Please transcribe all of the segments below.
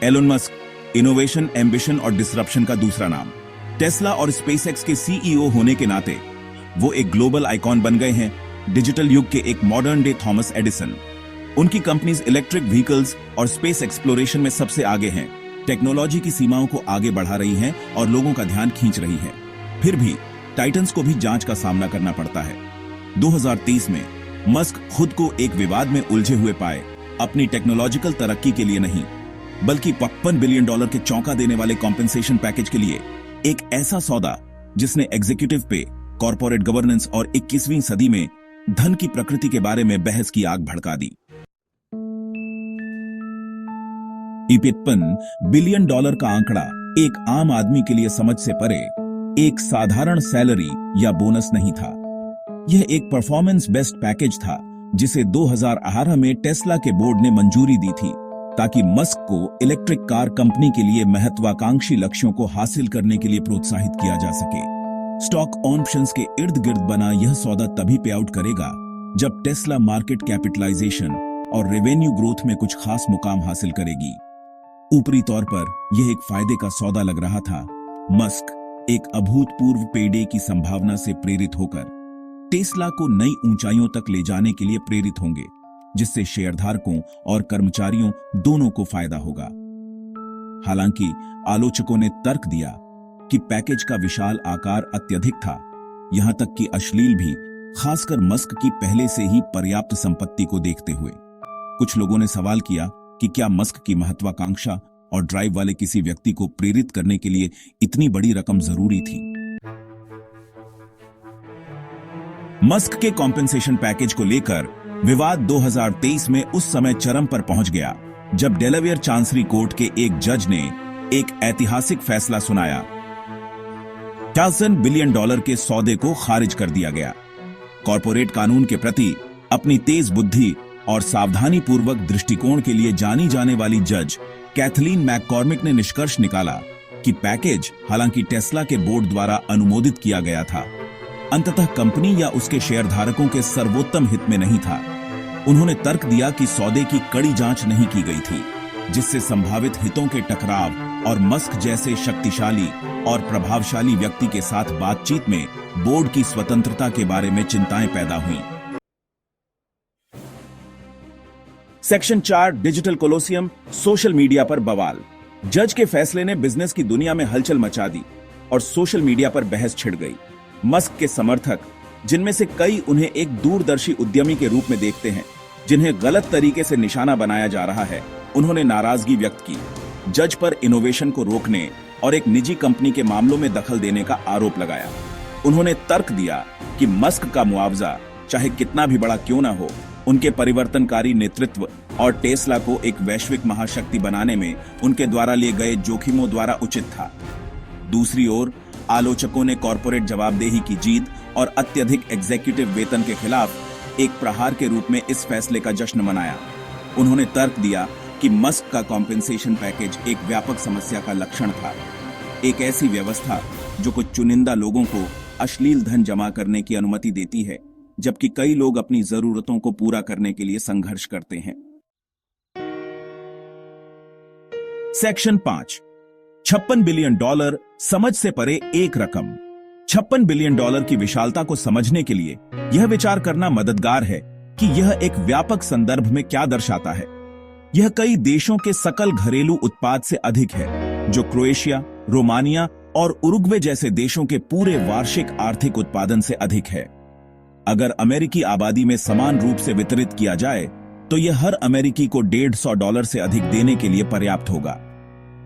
Elon Musk innovation, ambition और disruption का दूसरा नाम। टेस्ला और स्पेसएक्स के सीईओ होने के नाते वो एक ग्लोबल आइकॉन बन गए हैं, डिजिटल युग के एक मॉडर्न डे थॉमस एडिसन। उनकी कंपनीज इलेक्ट्रिक व्हीकल्स और स्पेस एक्सप्लोरेशन में सबसे आगे हैं, टेक्नोलॉजी की सीमाओं को आगे बढ़ा रही हैं और लोगों का ध्यान खींच रही हैं। फिर भी टाइटन्स को भी जांच का सामना करना पड़ता है। 2023 में मस्क खुद को एक विवाद में उलझे हुए पाए, अपनी टेक्नोलॉजिकल तरक्की के लिए नहीं बल्कि $55 बिलियन के चौंका देने वाले कॉम्पेंसेशन पैकेज के लिए। एक ऐसा सौदा जिसने एग्जीक्यूटिव पे, कॉर्पोरेट गवर्नेंस और 21वीं सदी में धन की प्रकृति के बारे में बहस की आग भड़का दी। $55 बिलियन का आंकड़ा एक आम आदमी के लिए समझ से परे एक साधारण सैलरी या बोनस नहीं था। यह एक परफॉर्मेंस बेस्ड पैकेज था जिसे 2018 में टेस्ला के बोर्ड ने मंजूरी दी थी ताकि मस्क को इलेक्ट्रिक कार कंपनी के लिए महत्वाकांक्षी लक्ष्यों को हासिल करने के लिए प्रोत्साहित किया जा सके। स्टॉक ऑप्शंस के इर्द गिर्द बना यह सौदा तभी पे आउट करेगा जब टेस्ला मार्केट कैपिटलाइजेशन और रेवेन्यू ग्रोथ में कुछ खास मुकाम हासिल करेगी। ऊपरी तौर पर यह एक फायदे का सौदा लग रहा था। मस्क एक अभूतपूर्व पेडे की संभावना से प्रेरित होकर टेस्ला को नई ऊंचाइयों तक ले जाने के लिए प्रेरित होंगे, जिससे शेयरधारकों और कर्मचारियों दोनों को फायदा होगा। हालांकि आलोचकों ने तर्क दिया कि पैकेज का विशाल आकार अत्यधिक था, यहां तक कि अश्लील भी, खासकर मस्क की पहले से ही पर्याप्त संपत्ति को देखते हुए। कुछ लोगों ने सवाल किया कि क्या मस्क की महत्वाकांक्षा और ड्राइव वाले किसी व्यक्ति को प्रेरित करने के लिए इतनी बड़ी रकम जरूरी थी। मस्क के कॉम्पेंसेशन पैकेज को लेकर विवाद 2023 में उस समय चरम पर पहुंच गया जब डेलावेयर चांसरी कोर्ट के एक जज ने एक ऐतिहासिक फैसला सुनाया। $10 बिलियन के सौदे को खारिज कर दिया गया। कॉर्पोरेट कानून के प्रति अपनी तेज बुद्धि और सावधानी पूर्वक दृष्टिकोण के लिए जानी जाने वाली जज कैथलीन मैककॉर्मिक ने निष्कर्ष निकाला कि पैकेज हालांकि टेस्ला के बोर्ड द्वारा अनुमोदित किया गया था, अंततः कंपनी या उसके शेयरधारकों के सर्वोत्तम हित में नहीं था। उन्होंने तर्क दिया कि सौदे की कड़ी जांच नहीं की गई थी, जिससे संभावित हितों के टकराव और मस्क जैसे शक्तिशाली और प्रभावशाली व्यक्ति के साथ बातचीत में बोर्ड की स्वतंत्रता के बारे में चिंताएं पैदा हुई। Section 4 digital Colosseum, social media पर बवाल। जज के फैसले ने बिजनेस की दुनिया में हलचल मचा दी और सोशल मीडिया पर बहस छिड़ गई। मस्क के समर्थक, जिनमें से कई उन्हें एक दूरदर्शी उद्यमी के रूप में देखते हैं जिन्हें गलत तरीके से निशाना बनाया जा रहा है, उन्होंने नाराजगी व्यक्त की। जज पर इनोवेशन को रोकने और एक निजी कंपनी के मामलों में दखल देने का आरोप लगाया। उन्होंने तर्क दिया कि मस्क का मुआवजा चाहे कितना भी बड़ा क्यों ना हो, उनके परिवर्तनकारी नेतृत्व और टेस्ला को एक वैश्विक महाशक्ति बनाने में उनके द्वारा लिए गए जोखिमों द्वारा उचित था। दूसरी ओर आलोचकों ने कॉर्पोरेट जवाबदेही की जीत और अत्यधिक एग्जीक्यूटिव वेतन के खिलाफ एक प्रहार के रूप में इस फैसले का जश्न मनाया। उन्होंने तर्क दिया कि मस्क का कॉम्पेंसेशन पैकेज एक व्यापक समस्या का लक्षण था, एक ऐसी व्यवस्था जो कुछ चुनिंदा लोगों को अश्लील धन जमा करने की अनुमति देती है, जबकि कई लोग अपनी जरूरतों को पूरा करने के लिए संघर्ष करते हैं। सेक्शन 5 $56 बिलियन समझ से परे एक रकम। $56 बिलियन की विशालता को समझने के लिए यह विचार करना मददगार है कि यह एक व्यापक संदर्भ में क्या दर्शाता है। यह कई देशों के सकल घरेलू उत्पाद से अधिक है, जो क्रोएशिया, रोमानिया और उरुग्वे जैसे देशों के पूरे वार्षिक आर्थिक उत्पादन से अधिक है। अगर अमेरिकी आबादी में समान रूप से वितरित किया जाए तो यह हर अमेरिकी को $150 से अधिक देने के लिए पर्याप्त होगा।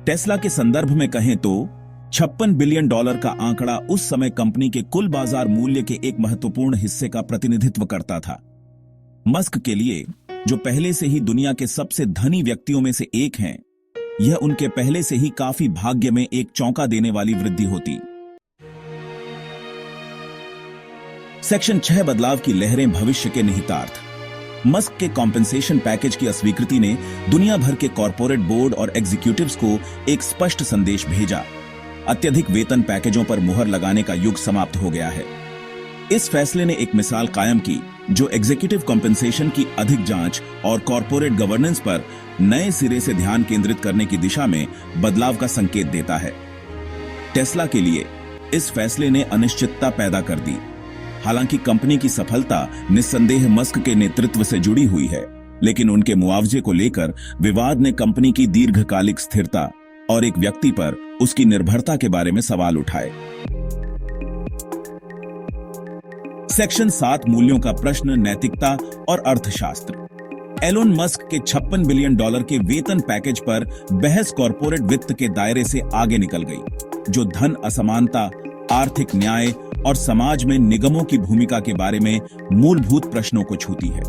टेस्ला के संदर्भ में कहें तो $56 बिलियन का आंकड़ा उस समय कंपनी के कुल बाजार मूल्य के एक महत्वपूर्ण हिस्से का प्रतिनिधित्व करता था। मस्क के लिए, जो पहले से ही दुनिया के सबसे धनी व्यक्तियों में से एक हैं, यह उनके पहले से ही काफी भाग्य में एक चौंका देने वाली वृद्धि होती। सेक्शन 6 बदलाव की लहरें, भविष्य के निहितार्थ। मस्क के कॉम्पेंसेशन पैकेज की अस्वीकृति ने दुनिया भर के कॉर्पोरेट बोर्ड और एग्जीक्यूटिव्स को एक स्पष्ट संदेश भेजा। अत्यधिक वेतन पैकेजों पर मुहर लगाने का युग समाप्त हो गया है। इस फैसले ने एक मिसाल कायम की जो एग्जीक्यूटिव कॉम्पेंसेशन की अधिक जांच और कॉरपोरेट गवर्नेंस पर नए सिरे से ध्यान केंद्रित करने की दिशा में बदलाव का संकेत देता है। टेस्ला के लिए इस फैसले ने अनिश्चितता पैदा कर दी। हालांकि कंपनी की सफलता निस्संदेह मस्क के नेतृत्व से जुड़ी हुई है, लेकिन उनके मुआवजे को लेकर विवाद ने कंपनी की दीर्घकालिक स्थिरता और एक व्यक्ति पर उसकी निर्भरता के बारे में सवाल उठाए। सेक्शन 7 मूल्यों का प्रश्न, नैतिकता और अर्थशास्त्र। एलोन मस्क के $56 बिलियन के वेतन पैकेज पर बहस कॉरपोरेट वित्त के दायरे से आगे निकल गई, जो धन असमानता, आर्थिक न्याय और समाज में निगमों की भूमिका के बारे में मूलभूत प्रश्नों को छूती है।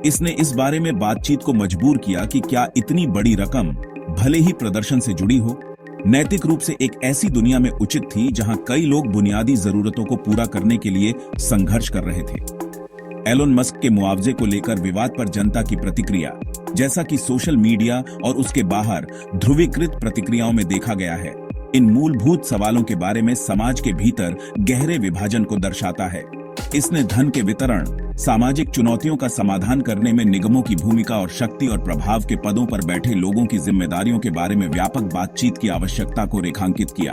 इसने इस बारे में बातचीत को मजबूर किया कि क्या इतनी बड़ी रकम, भले ही प्रदर्शन से जुड़ी हो, नैतिक रूप से एक ऐसी दुनिया में उचित थी जहां कई लोग बुनियादी जरूरतों को पूरा करने के लिए संघर्ष कर रहे थे। एलोन मस्क के मुआवजे को लेकर विवाद पर जनता की प्रतिक्रिया, जैसा कि सोशल मीडिया और उसके बाहर ध्रुवीकृत प्रतिक्रियाओं में देखा गया है, इन मूलभूत सवालों के बारे में समाज के भीतर गहरे विभाजन को दर्शाता है। इसने धन के वितरण, सामाजिक चुनौतियों का समाधान करने में निगमों की भूमिका और शक्ति और प्रभाव के पदों पर बैठे लोगों की जिम्मेदारियों के बारे में व्यापक बातचीत की आवश्यकता को रेखांकित किया।